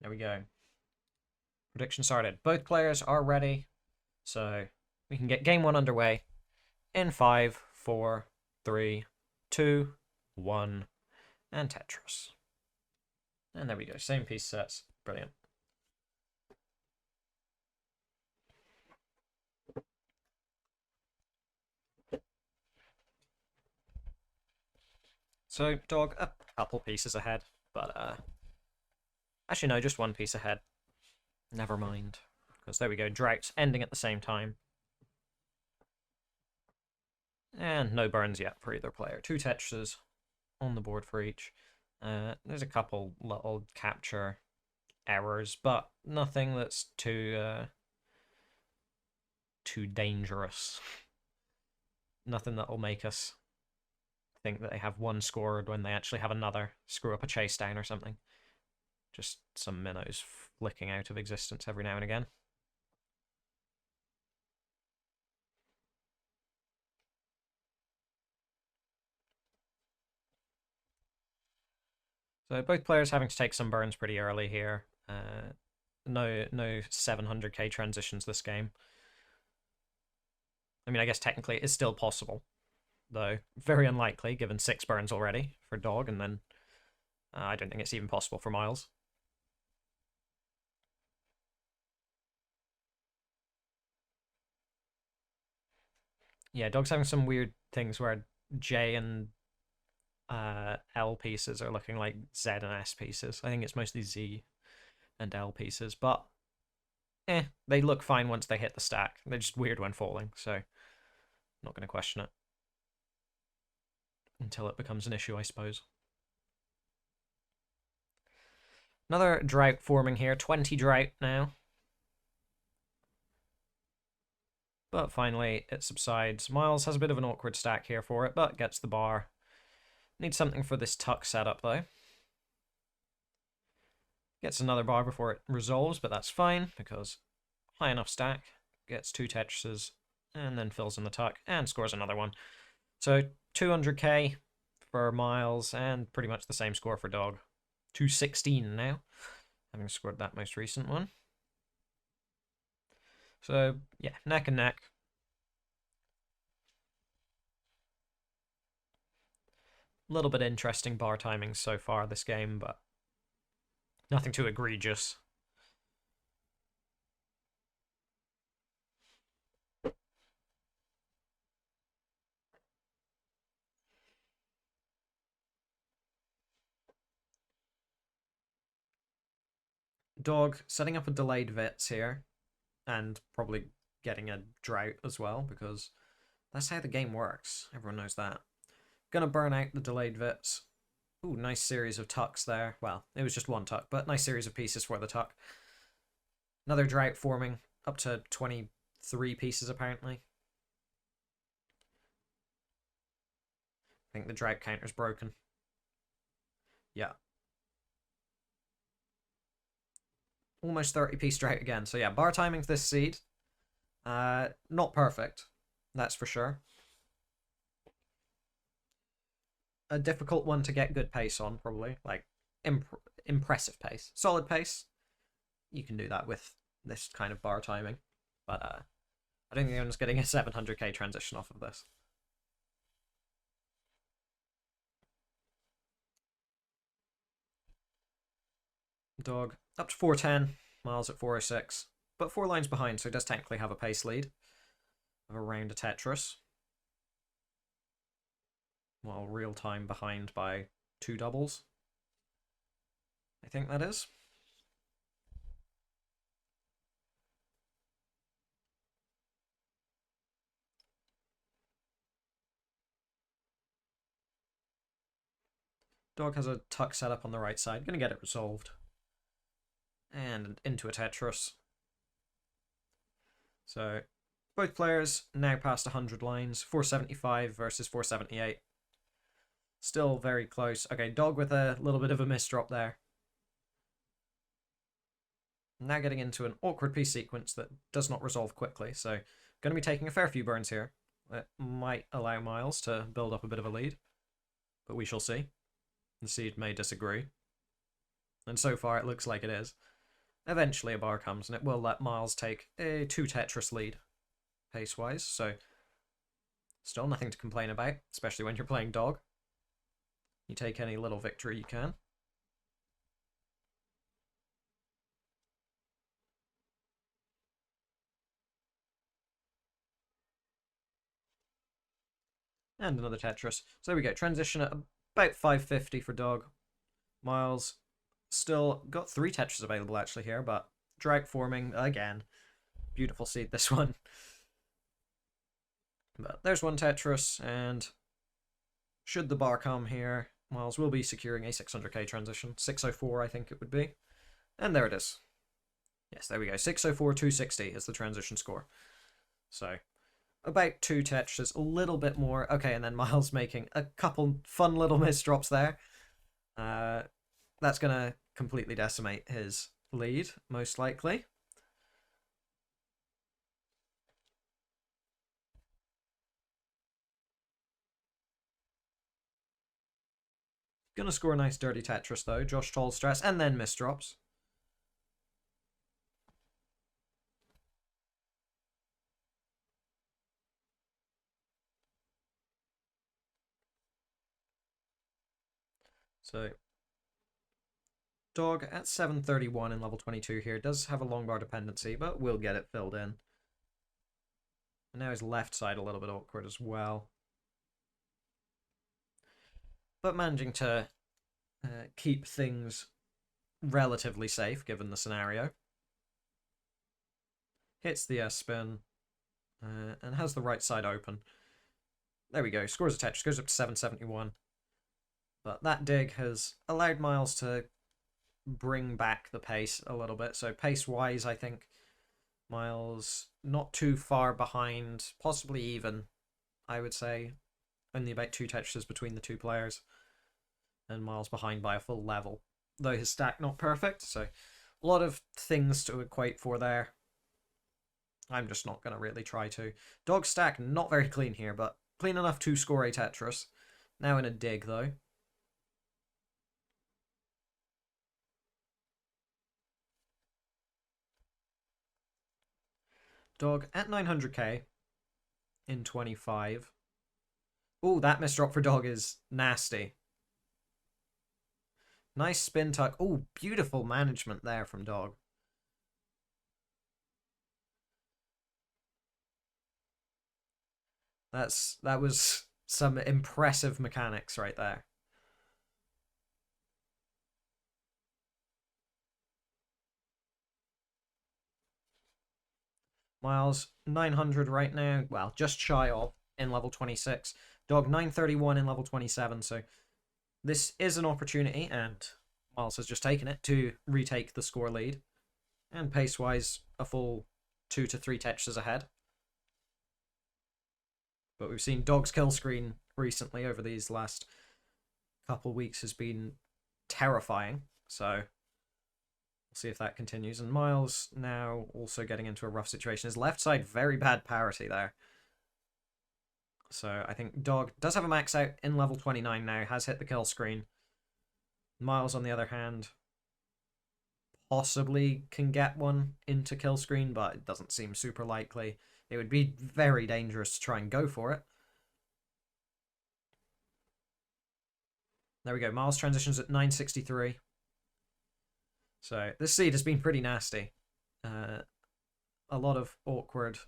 There we go. Prediction started. Both players are ready, so we can get game one underway in 5, 4, 3, 2, 1, and Tetris. And there we go. Same piece sets. Brilliant. So, dog, a couple pieces ahead, but actually no, just one piece ahead. Never mind. Because there we go, droughts ending at the same time. And no burns yet for either player. 2 Tetrises on the board for each. There's a couple little capture errors, but nothing that's too dangerous. Nothing that'll make us think that they have one scored when they actually have another. Screw up a chase down or something. Just some minnows flicking out of existence every now and again. So both players having to take some burns pretty early here. No 700k transitions this game. I mean, I guess technically it is still possible, though very unlikely given 6 burns already for Dog, and then I don't think it's even possible for Myles. Yeah, Dog's having some weird things where J and L pieces are looking like Z and S pieces. I think it's mostly Z and L pieces, but they look fine once they hit the stack. They're just weird when falling, so I'm not going to question it until it becomes an issue, I suppose. Another drought forming here, 20 drought now. But finally, it subsides. Myles has a bit of an awkward stack here for it, but gets the bar. Needs something for this tuck setup, though. Gets another bar before it resolves, but that's fine, because high enough stack. Gets 2 Tetrises, and then fills in the tuck, and scores another one. So 200k for Myles, and pretty much the same score for Dog. 216 now, having scored that most recent one. So, yeah, neck and neck. A little bit interesting bar timing so far this game, but nothing too egregious. Dog setting up a delayed Vits here, and probably getting a drought as well, because that's how the game works. Everyone knows that. Gonna burn out the delayed Vits. Ooh, nice series of tucks there. Well, it was just one tuck, but nice series of pieces for the tuck. Another drought forming, up to 23 pieces apparently. I think the drought counter's broken. Yeah. Almost 30 piece drought again. So yeah, bar timing this seed. Not perfect, that's for sure. A difficult one to get good pace on, probably. Like, impressive pace. Solid pace. You can do that with this kind of bar timing. But I don't think anyone's getting a 700k transition off of this. Dog up to 410, Myles at 406. But 4 lines behind, so he does technically have a pace lead of around a Tetris. Well, real time behind by 2 doubles. I think that is. Dog has a tuck set up on the right side. Gonna get it resolved. And into a Tetris. So, both players now past 100 lines. 475 versus 478. Still very close. Okay, Dog with a little bit of a misdrop there. Now getting into an awkward piece sequence that does not resolve quickly. So, going to be taking a fair few burns here. That might allow Myles to build up a bit of a lead. But we shall see. The seed may disagree. And so far it looks like it is. Eventually a bar comes, and it will let Myles take a 2 Tetris lead, pace-wise, so still nothing to complain about, especially when you're playing Dog. You take any little victory you can. And another Tetris. So there we go, transition at about 550 for Dog. Myles still got 3 Tetris available actually here, but drought forming again. Beautiful seed, this one. But there's one Tetris, and should the bar come here, Myles will be securing a 600k transition. 604, I think it would be. And there it is. Yes, there we go. 604, 260 is the transition score. So, about 2 Tetris, a little bit more. Okay, and then Myles making a couple fun little misdrops there. That's going to completely decimate his lead, most likely. Gonna score a nice dirty Tetris though. Josh Toll stress and then misdrops. So Dog at 731 in level 22 here does have a long bar dependency, but will get it filled in. And now his left side a little bit awkward as well. But managing to keep things relatively safe given the scenario. Hits the S-spin and has the right side open. There we go, scores a Tetris, goes up to 771. But that dig has allowed Myles to bring back the pace a little bit. So pace-wise, I think Myles not too far behind, possibly even, I would say. Only about 2 Tetris between the two players. And Myles behind by a full level. Though his stack not perfect, so a lot of things to equate for there. I'm just not going to really try to. Dog stack not very clean here, but clean enough to score a Tetris. Now in a dig, though. Dog at 900k in 25. Oh, that misdrop for Dog is nasty. Nice spin tuck. Oh, beautiful management there from Dog. That was some impressive mechanics right there. Myles 900 right now. Well, just shy of in level 26. Dog 931 in level 27. So this is an opportunity, and Myles has just taken it to retake the score lead. And pace-wise, a full 2 to 3 Tetris ahead. But we've seen Dog's kill screen recently over these last couple weeks has been terrifying. So we'll see if that continues. And Myles now also getting into a rough situation. His left side, very bad parity there. So I think Dog does have a max out in level 29 now, has hit the kill screen. Myles, on the other hand, possibly can get one into kill screen, but it doesn't seem super likely. It would be very dangerous to try and go for it. There we go. Myles transitions at 963. So this seed has been pretty nasty. A lot of awkward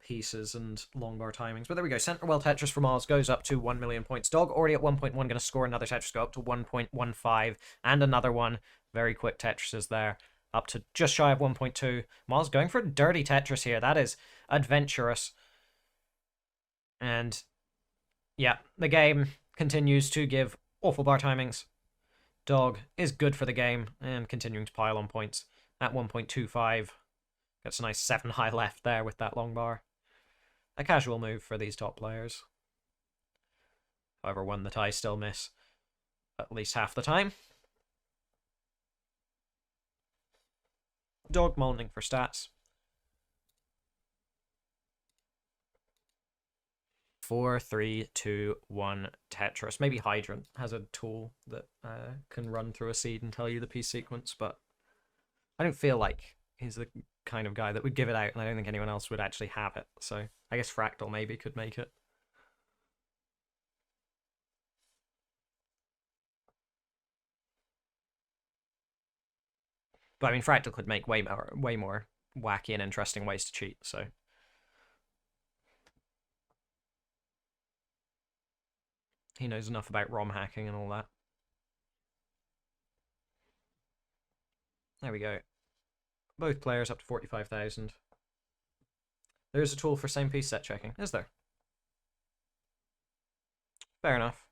pieces and long bar timings. But there we go. Center well Tetris for Myles goes up to 1 million points. Dog already at 1.1, going to score another Tetris, go up to 1.15, and another one. Very quick Tetrises there. Up to just shy of 1.2. Myles going for a dirty Tetris here. That is adventurous. And yeah, the game continues to give awful bar timings. Dog is good for the game and continuing to pile on points at 1.25. Gets a nice 7 high left there with that long bar. A casual move for these top players. However, one that I still miss at least half the time. Dog moaning for stats. 4, 3, 2, 1 Tetris. Maybe Hydrant has a tool that can run through a seed and tell you the piece sequence, but I don't feel like he's the kind of guy that would give it out, and I don't think anyone else would actually have it. So I guess Fractal maybe could make it. But I mean, Fractal could make way more wacky and interesting ways to cheat. So he knows enough about ROM hacking and all that. There we go. Both players up to 45,000. There's a tool for same piece set checking, is there? Fair enough.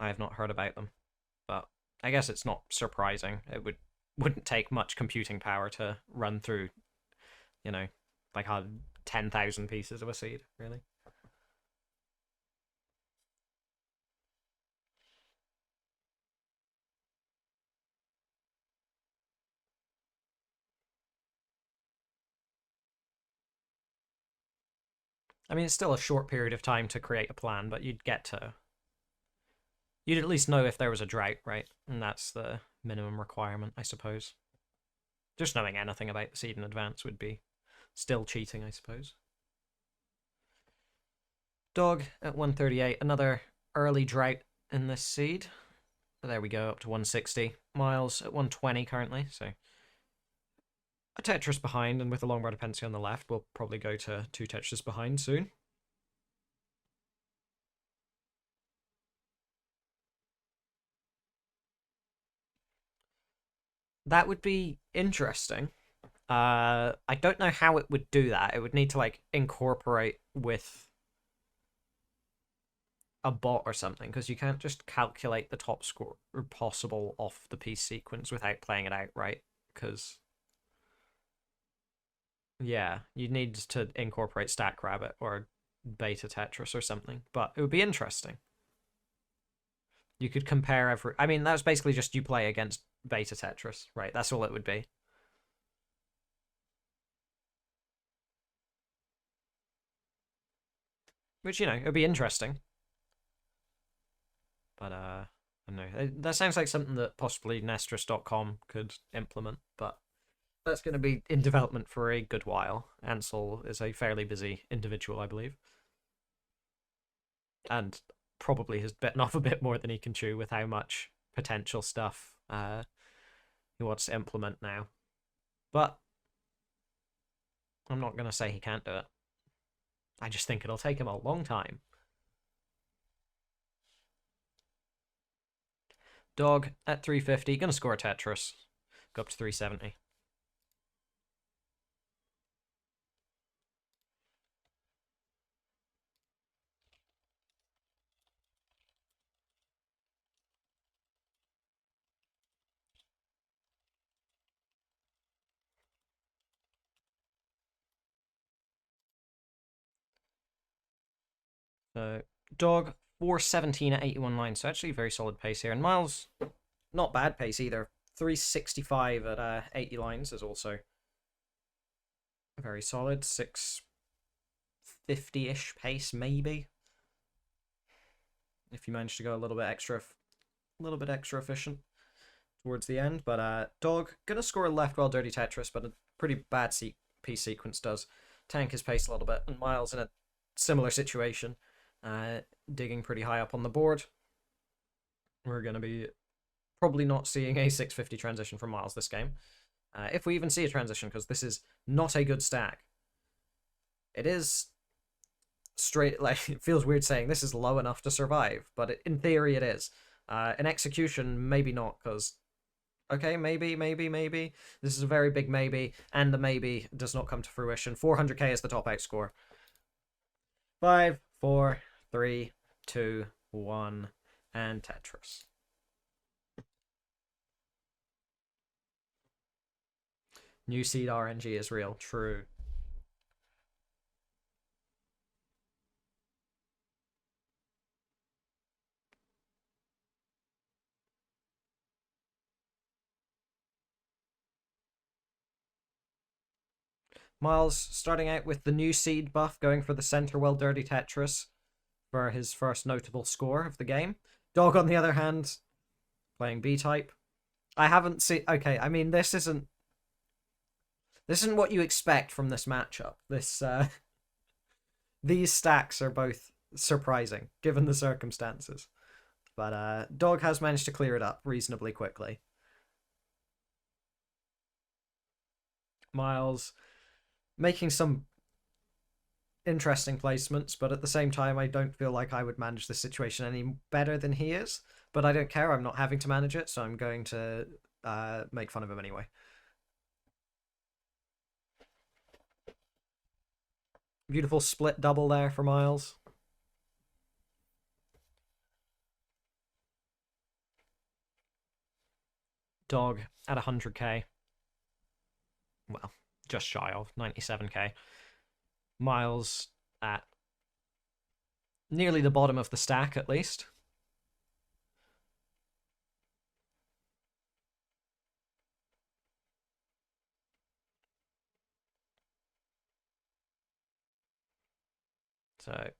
I have not heard about them, but I guess it's not surprising. It wouldn't take much computing power to run through, you know, like 10,000 pieces of a seed, really. I mean, it's still a short period of time to create a plan, but you'd at least know if there was a drought, right? And that's the minimum requirement, I suppose. Just knowing anything about the seed in advance would be still cheating, I suppose. Dog at 138, another early drought in this seed. But there we go, up to 160. Myles at 120 currently, so a Tetris behind, and with a long dependency on the left, we'll probably go to 2 Tetris behind soon. That would be interesting. I don't know how it would do that. It would need to like incorporate with a bot or something, because you can't just calculate the top score possible off the piece sequence without playing it out, right? Because yeah, you'd need to incorporate Stack Rabbit or Beta Tetris or something, but it would be interesting. You could compare every. I mean, that's basically just you play against Beta Tetris, right? That's all it would be. Which, it would be interesting. But, I don't know. That sounds like something that possibly Nestris.com could implement, but that's going to be in development for a good while. Ansel is a fairly busy individual, I believe. And probably has bitten off a bit more than he can chew with how much potential stuff he wants to implement now. But I'm not going to say he can't do it. I just think it'll take him a long time. Dog at 350, gonna score a Tetris. Go up to 370. So, Dog 417 at 81 lines, so actually very solid pace here. And Myles, not bad pace either. 365 at 80 lines is also very solid. 650-ish pace, maybe. If you manage to go a little bit extra efficient towards the end. But Dog gonna score a left while Dirty Tetris, but a pretty bad piece sequence does tank his pace a little bit. And Myles in a similar situation, digging pretty high up on the board. We're gonna be probably not seeing a 650 transition from Myles this game. If we even see a transition, because this is not a good stack. It is straight, like, it feels weird saying this is low enough to survive, but in theory it is. In execution, maybe not, because, okay, maybe. This is a very big maybe, and the maybe does not come to fruition. 400k is the top outscore. 5, 4, 3, 2, 1, and Tetris. New seed RNG is real, true. Myles starting out with the new seed buff, going for the center well Dirty Tetris for his first notable score of the game. Dog, on the other hand, playing B-type. I haven't seen. Okay, I mean this isn't what you expect from this matchup. These stacks are both surprising given the circumstances. But Dog has managed to clear it up reasonably quickly. Myles making some interesting placements, but at the same time, I don't feel like I would manage this situation any better than he is. But I don't care. I'm not having to manage it, so I'm going to make fun of him anyway. Beautiful split double there for Myles. Dog at 100k. Well, just shy of 97k. Myles at nearly the bottom of the stack, at least. So,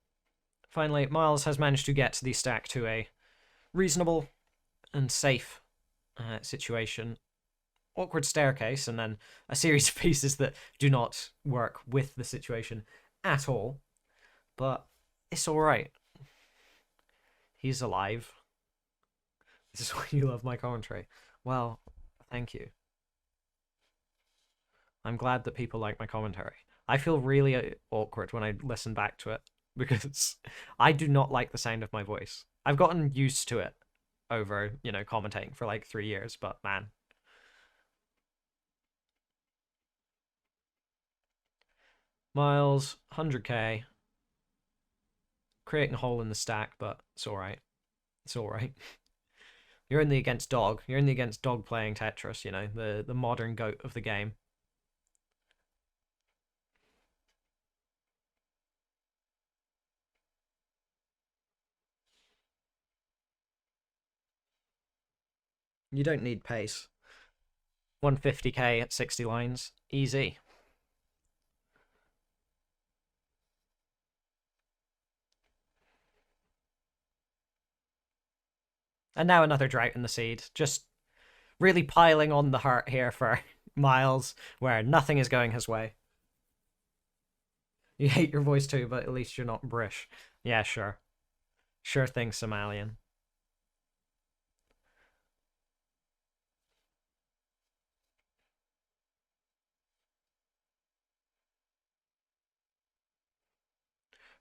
finally, Myles has managed to get the stack to a reasonable and safe situation. Awkward staircase, and then a series of pieces that do not work with the situation at all. But it's alright. He's alive. This is why you love my commentary. Well, thank you. I'm glad that people like my commentary. I feel really awkward when I listen back to it because I do not like the sound of my voice. I've gotten used to it over, commentating for like 3 years, but man. Myles, 100k. Creating a hole in the stack, but it's alright. It's alright. You're in the against Dog. You're in the against Dog playing Tetris, the modern GOAT of the game. You don't need pace. 150k at 60 lines. Easy. And now another drought in the seed. Just really piling on the heart here for Myles, where nothing is going his way. You hate your voice too, but at least you're not British. Yeah, sure. Sure thing, Somalian.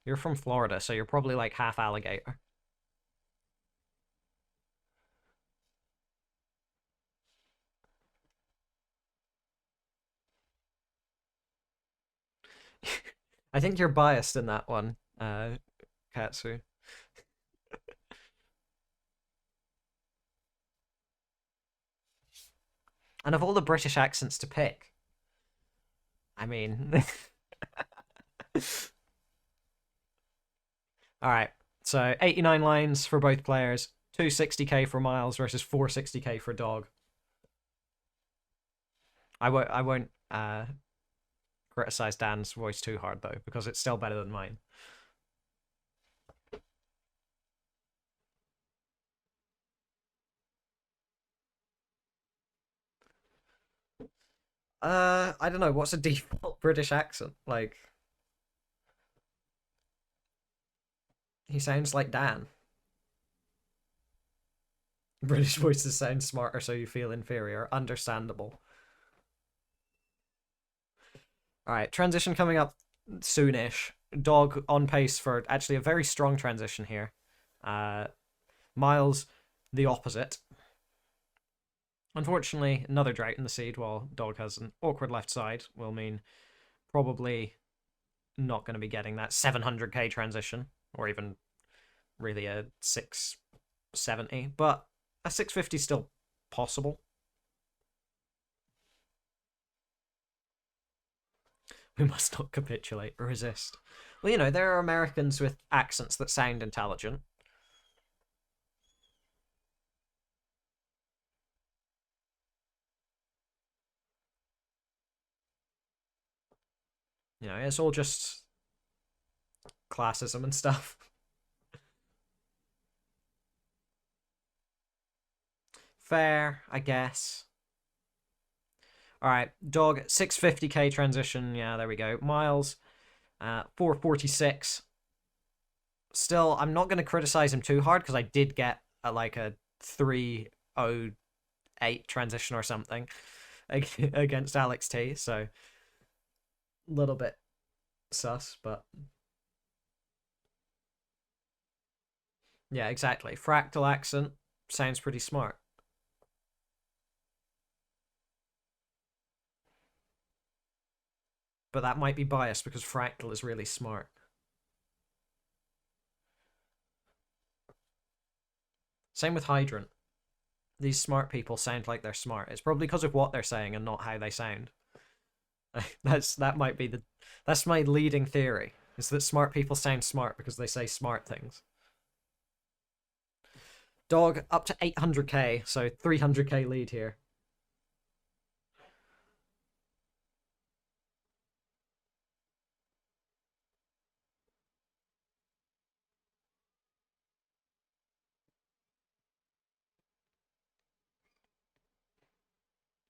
You're from Florida, so you're probably like half alligator. I think you're biased in that one, Katsu. And of all the British accents to pick, I mean. Alright, so 89 lines for both players, 260k for Myles versus 460k for Dog. I won't criticize Dan's voice too hard though, because it's still better than mine. I don't know, what's a default British accent? Like, he sounds like Dan. British voices sound smarter, so you feel inferior. Understandable. Alright, transition coming up soonish. Dog on pace for actually a very strong transition here. Myles, the opposite. Unfortunately, another drought in the seed while Dog has an awkward left side will mean probably not going to be getting that 700k transition, or even really a 670, but a 650 is still possible. We must not capitulate or resist. Well, there are Americans with accents that sound intelligent. It's all just classism and stuff. Fair, I guess. Alright, Dog, 650k transition. Yeah, there we go. Myles, 446. Still, I'm not going to criticize him too hard because I did get like a 308 transition or something against Alex T, so a little bit sus, but yeah, exactly. Fractal accent sounds pretty smart. But that might be biased because Fractal is really smart. Same with Hydrant. These smart people sound like they're smart. It's probably because of what they're saying and not how they sound. That's my leading theory. Is that smart people sound smart because they say smart things. Dog up to 800k, so 300k lead here.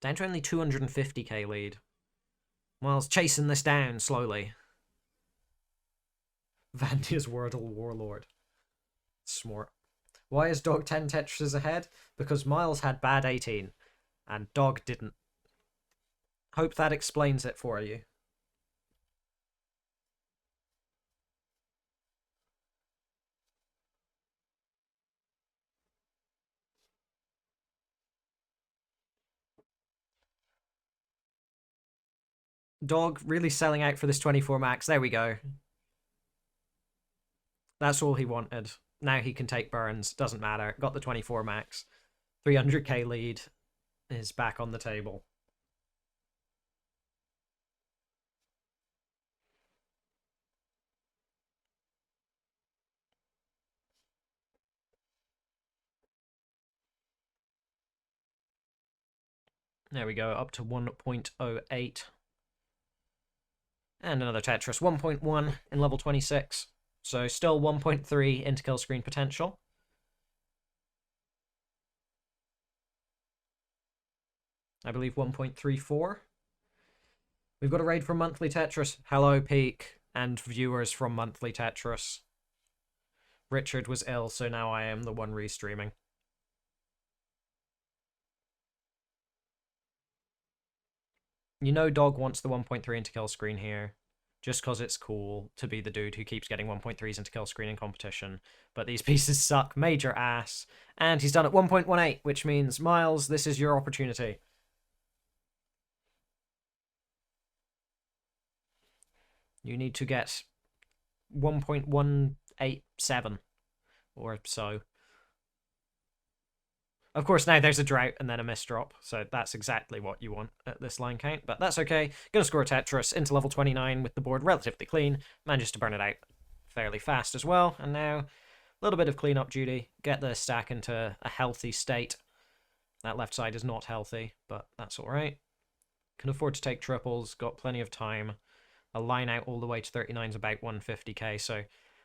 Down to only 250k lead. Myles chasing this down slowly. Vandia's Wordle Warlord. Smart. Why is Dog 10 Tetris ahead? Because Myles had bad 18, and Dog didn't. Hope that explains it for you. Dog really selling out for this 24 max. There we go. That's all he wanted. Now he can take burns. Doesn't matter. Got the 24 max. 300k lead is back on the table. There we go, up to 1.08. And another Tetris, 1.1 in level 26. So still 1.3 into kill screen potential. I believe 1.34. We've got a raid from Monthly Tetris. Hello, Peak, and viewers from Monthly Tetris. Richard was ill, so now I am the one restreaming. You know Dog wants the 1.3 into kill screen here, just because it's cool to be the dude who keeps getting 1.3s into kill screen in competition. But these pieces suck major ass, and he's done at 1.18, which means, Myles, this is your opportunity. You need to get 1.187 or so. Of course, now there's a drought and then a misdrop, so that's exactly what you want at this line count, but that's okay. Gonna score a Tetris into level 29 with the board relatively clean, manages to burn it out fairly fast as well, and now a little bit of cleanup duty, get the stack into a healthy state. That left side is not healthy, but that's alright. Can afford to take triples, got plenty of time. A line out all the way to 39 is about 150k, so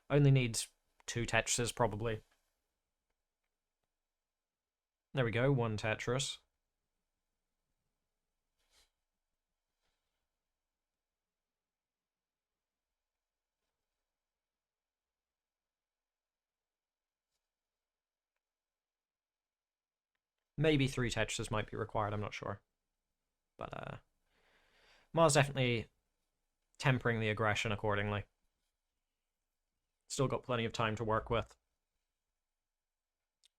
only needs 2 Tetrises probably. There we go, 1 Tetris. Maybe 3 Tetrises might be required, I'm not sure. But Mars definitely tempering the aggression accordingly. Still got plenty of time to work with.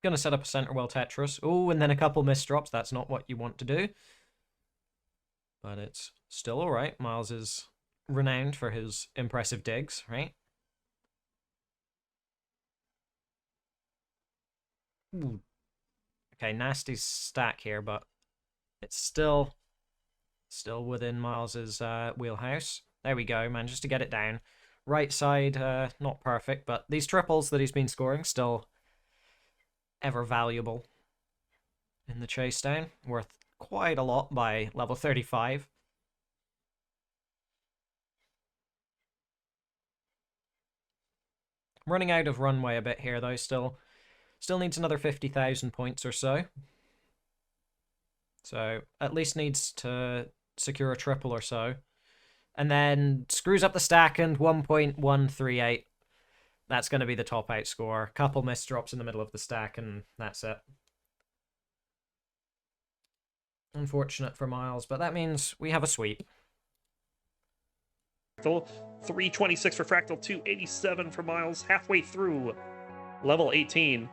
Gonna set up a center well Tetris. Oh, and then a couple misdrops. That's not what you want to do. But it's still alright. Myles is renowned for his impressive digs, right? Ooh. Okay, nasty stack here, but it's still within Myles's wheelhouse. There we go, manages to get it down. Right side, not perfect, but these triples that he's been scoring still ever valuable in the chase down. Worth quite a lot by level 35. I'm running out of runway a bit here, though, still needs another 50,000 points or so. So at least needs to secure a triple or so. And then screws up the stack and 1.138. That's going to be the top 8 score. Couple miss drops in the middle of the stack, and that's it. Unfortunate for Myles, but that means we have a sweep. 326 for Fractal, 287 for Myles, halfway through level 18.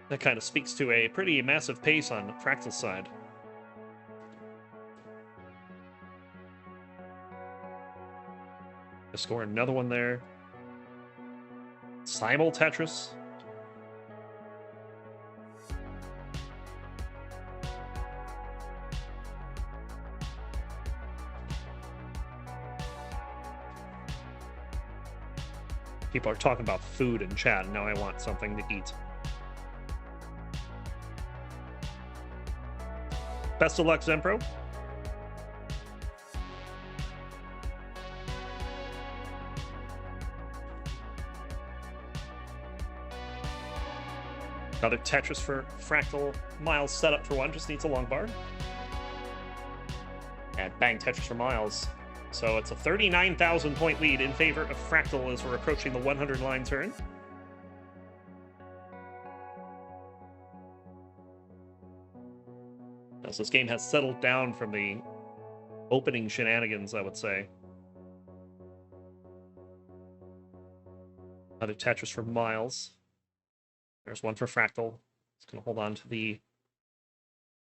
That kind of speaks to a pretty massive pace on Fractal's side. Score another one there. Simul Tetris. People are talking about food in chat, and now I want something to eat. Best of luck, Zenpro. Another Tetris for Fractal. Myles set up for one, just needs a long bar. And bang, Tetris for Myles. So it's a 39,000 point lead in favor of Fractal as we're approaching the 100 line turn. As this game has settled down from the opening shenanigans, I would say. Another Tetris for Myles. There's one for Fractal. It's going to hold on to the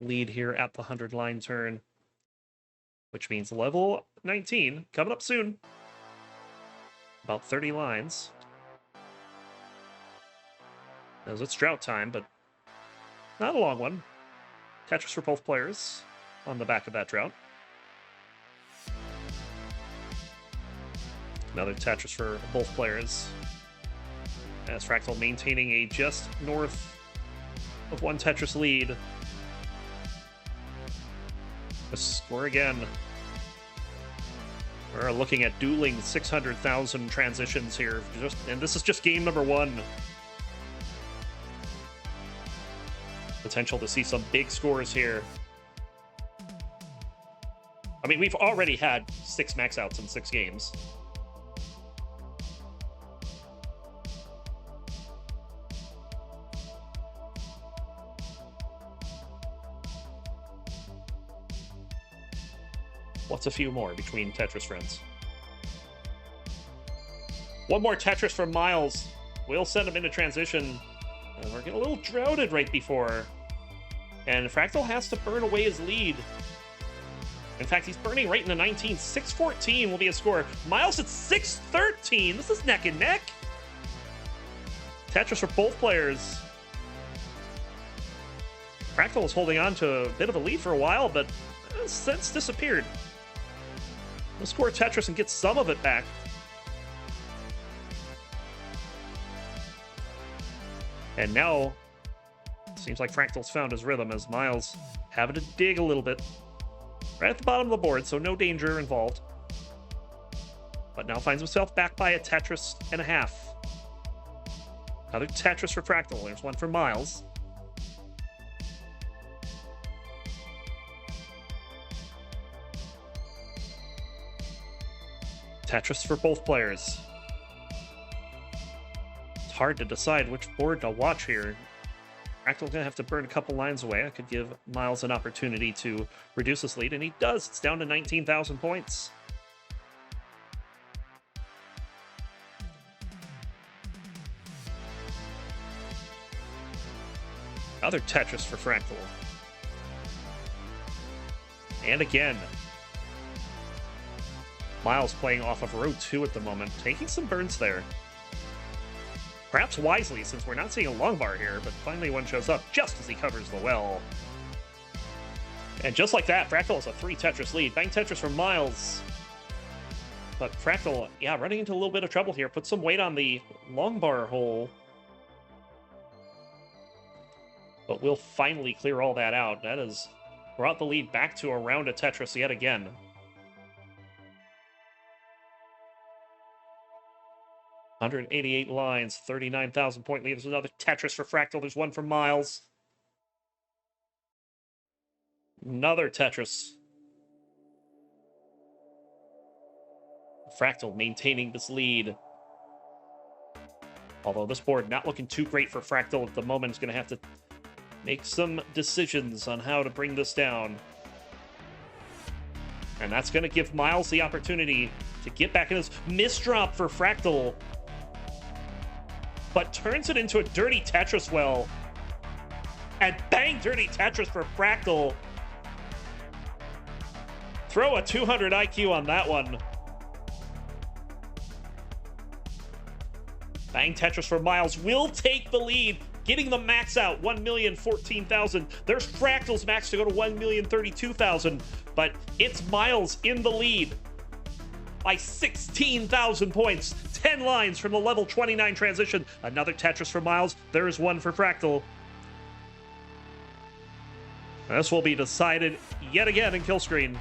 lead here at the 100 line turn, which means level 19 coming up soon. About 30 lines. As it's drought time, but not a long one. Tetris for both players on the back of that drought. Another Tetris for both players. As Fractal maintaining a just north of one Tetris lead. A score again. We're looking at dueling 600,000 transitions here. And this is just game number 1. Potential to see some big scores here. I mean, we've already had 6 max outs in 6 games. What's a few more between Tetris friends? One more Tetris from Myles. We'll send him into transition. And we're getting a little droughted right before. And Fractal has to burn away his lead. In fact, he's burning right in the 19. 6-14 will be a score. Myles at 6-13. This is neck and neck. Tetris for both players. Fractal was holding on to a bit of a lead for a while, but has since disappeared. We'll score Tetris and get some of it back. And now, seems like Fractal's found his rhythm as Myles having to dig a little bit. Right at the bottom of the board, so no danger involved. But now finds himself back by a Tetris and a half. Another Tetris for Fractal. There's one for Myles. Tetris for both players. It's hard to decide which board to watch here. Fractal's gonna have to burn a couple lines away. I could give Myles an opportunity to reduce his lead, and he does. It's down to 19,000 points. Another Tetris for Fractal. And again. Myles playing off of row 2 at the moment, taking some burns there. Perhaps wisely, since we're not seeing a long bar here, but finally one shows up just as he covers the well. And just like that, Fractal has a 3 Tetris lead. Bang Tetris from Myles. But Fractal, yeah, running into a little bit of trouble here. Put some weight on the long bar hole. But we'll finally clear all that out. That has brought the lead back to around a Tetris yet again. 188 lines, 39,000 point lead. There's another Tetris for Fractal. There's one for Myles. Another Tetris. Fractal maintaining this lead. Although this board not looking too great for Fractal at the moment. Is going to have to make some decisions on how to bring this down. And that's going to give Myles the opportunity to get back in his misdrop for Fractal. But turns it into a dirty Tetris well. And bang, dirty Tetris for Fractal. Throw a 200 IQ on that one. Bang Tetris for Myles will take the lead, getting the max out, 1,014,000. There's Fractal's max to go to 1,032,000, but it's Myles in the lead by 16,000 points. 10 lines from the level 29 transition. Another Tetris for Myles. There's one for Fractal. This will be decided yet again in kill screen.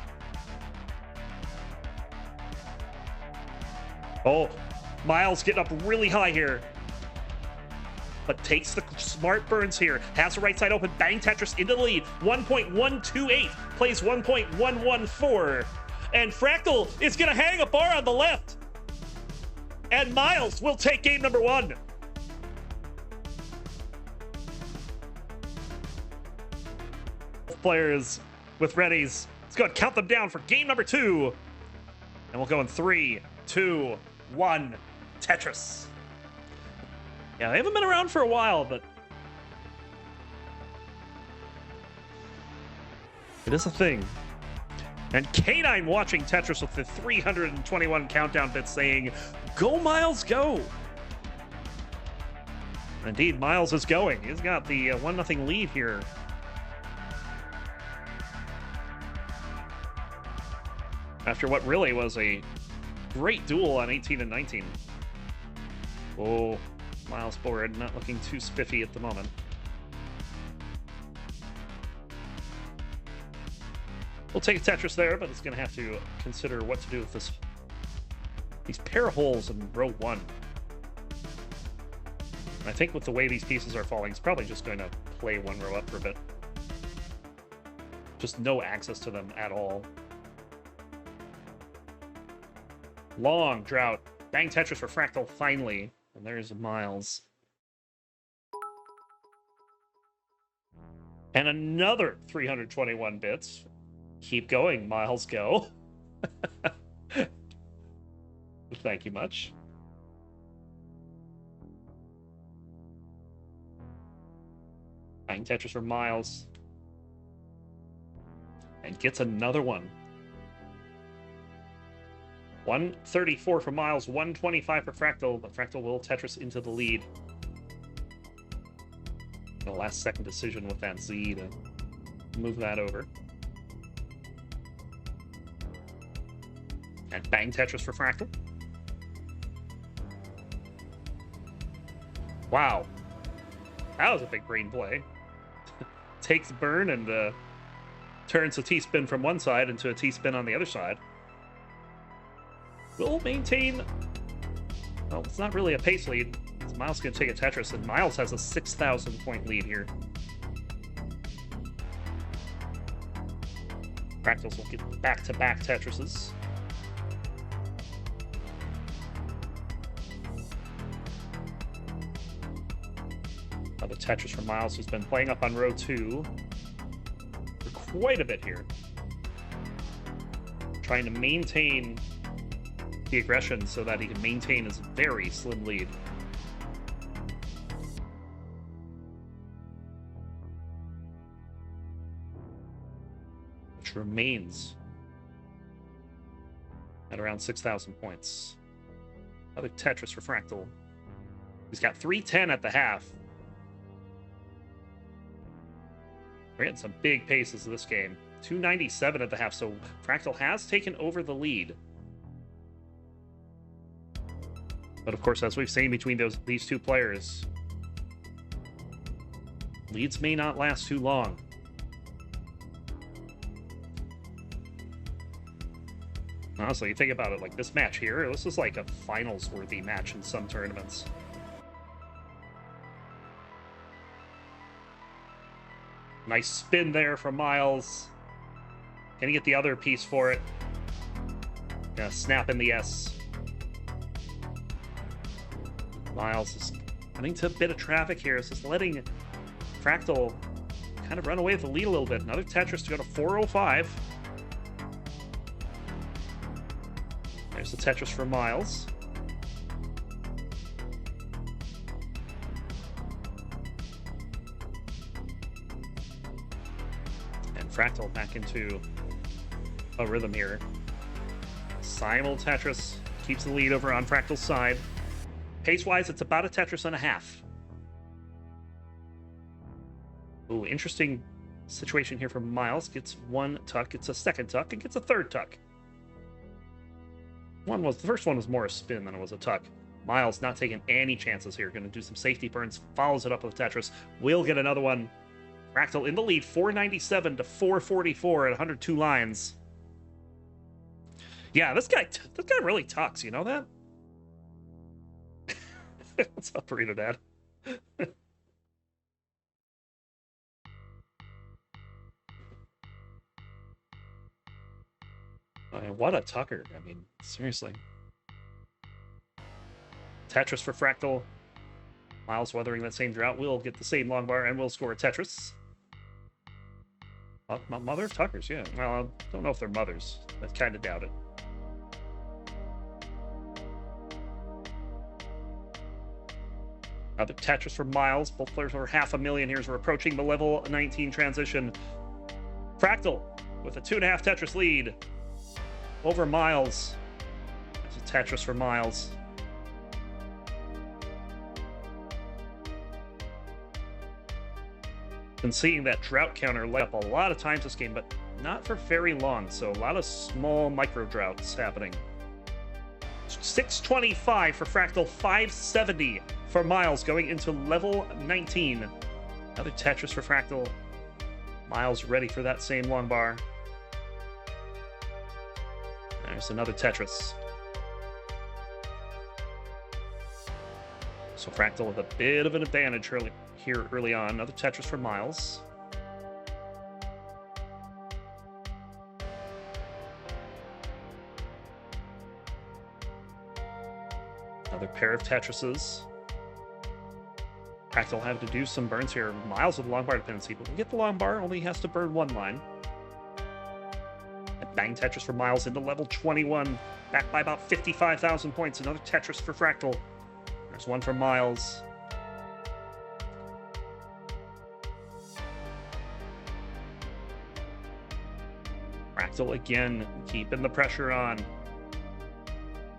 Oh, Myles getting up really high here. But takes the smart burns here. Has the right side open. Bang Tetris into the lead. 1.128. Plays 1.114. And Fractal is going to hang a bar on the left. And Myles will take game number 1. Players with readies. Let's go and count them down for game number 2. And we'll go in 3, 2, 1. Tetris. Yeah, they haven't been around for a while, but it is a thing. And K9 watching Tetris with the 321 countdown bits saying, "Go Myles, go!" Indeed, Myles is going. He's got the 1-0 lead here. After what really was a great duel on 18 and 19. Oh, Myles board not looking too spiffy at the moment. We'll take a Tetris there, but it's going to have to consider what to do with this. These pair of holes in row 1. I think with the way these pieces are falling, it's probably just going to play one row up for a bit. Just no access to them at all. Long drought. Bang Tetris for Fractal finally. And there's Myles. And another 321 bits. Keep going, Myles, go. Thank you much. Bang Tetris for Myles. And gets another one. 134 for Myles, 125 for Fractal, but Fractal will Tetris into the lead. The last second decision with that Z to move that over. And bang Tetris for Fractal. Wow. That was a big brain play. Takes burn and turns a T-spin from one side into a T-spin on the other side. Will maintain... Well, it's not really a pace lead. Myles going to take a Tetris, and Myles has a 6,000 point lead here. Fractals will get back-to-back Tetrises. Another Tetris from Myles, who's been playing up on row 2 for quite a bit here. Trying to maintain the aggression so that he can maintain his very slim lead. Which remains at around 6,000 points. Another Tetris for Fractal. He's got 310 at the half. We're getting some big paces of this game. 297 at the half, so Fractal has taken over the lead. But of course, as we've seen between these two players, leads may not last too long. Honestly, you think about it, like this match here, this is like a finals-worthy match in some tournaments. Nice spin there from Myles. Can he get the other piece for it? Gonna snap in the S. Myles is running to a bit of traffic here. This is letting Fractal kind of run away with the lead a little bit. Another Tetris to go to 405. There's the Tetris for Myles. And Fractal back into a rhythm here. Simul Tetris keeps the lead over on Fractal's side. Pace-wise, it's about a Tetris and a half. Ooh, interesting situation here for Myles. Gets one tuck, gets a second tuck, and gets a third tuck. The first one was more a spin than it was a tuck. Myles not taking any chances here. Going to do some safety burns, follows it up with Tetris. Will get another one. Fractal in the lead, 497 to 444 at 102 lines. Yeah, this guy really tucks, you know that? What's up, Burrito Dad? I mean, what a tucker. I mean, seriously. Tetris for Fractal. Myles weathering that same drought will get the same long bar and will score a Tetris. Mother of tuckers, yeah. Well, I don't know if they're mothers. I kind of doubt it. Another Tetris for Myles. Both players over 500,000 here as we're approaching the level 19 transition. Fractal with a 2.5 Tetris lead over Myles. There's a Tetris for Myles. Been seeing that drought counter light up a lot of times this game, but not for very long, so a lot of small micro droughts happening. 625 for Fractal, 570 for Myles going into level 19. Another Tetris for Fractal. Myles ready for that same long bar. There's another Tetris. So Fractal with a bit of an advantage early on. Another Tetris for Myles. Another pair of Tetrises. Fractal have to do some burns here. Myles with long bar dependency, but we get the long bar, only has to burn one line. A bang Tetris for Myles into level 21, back by about 55,000 points. Another Tetris for Fractal. There's one for Myles. Fractal again, keeping the pressure on.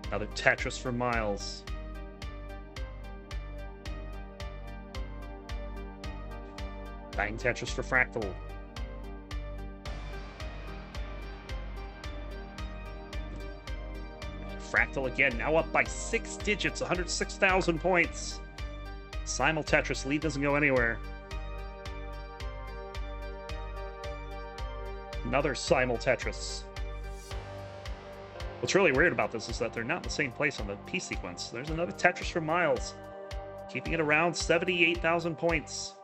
Another Tetris for Myles. Bang Tetris for Fractal. Fractal again, now up by 6 digits, 106,000 points. Simul Tetris, lead doesn't go anywhere. Another Simul Tetris. What's really weird about this is that they're not in the same place on the piece sequence. There's another Tetris for Myles, keeping it around 78,000 points.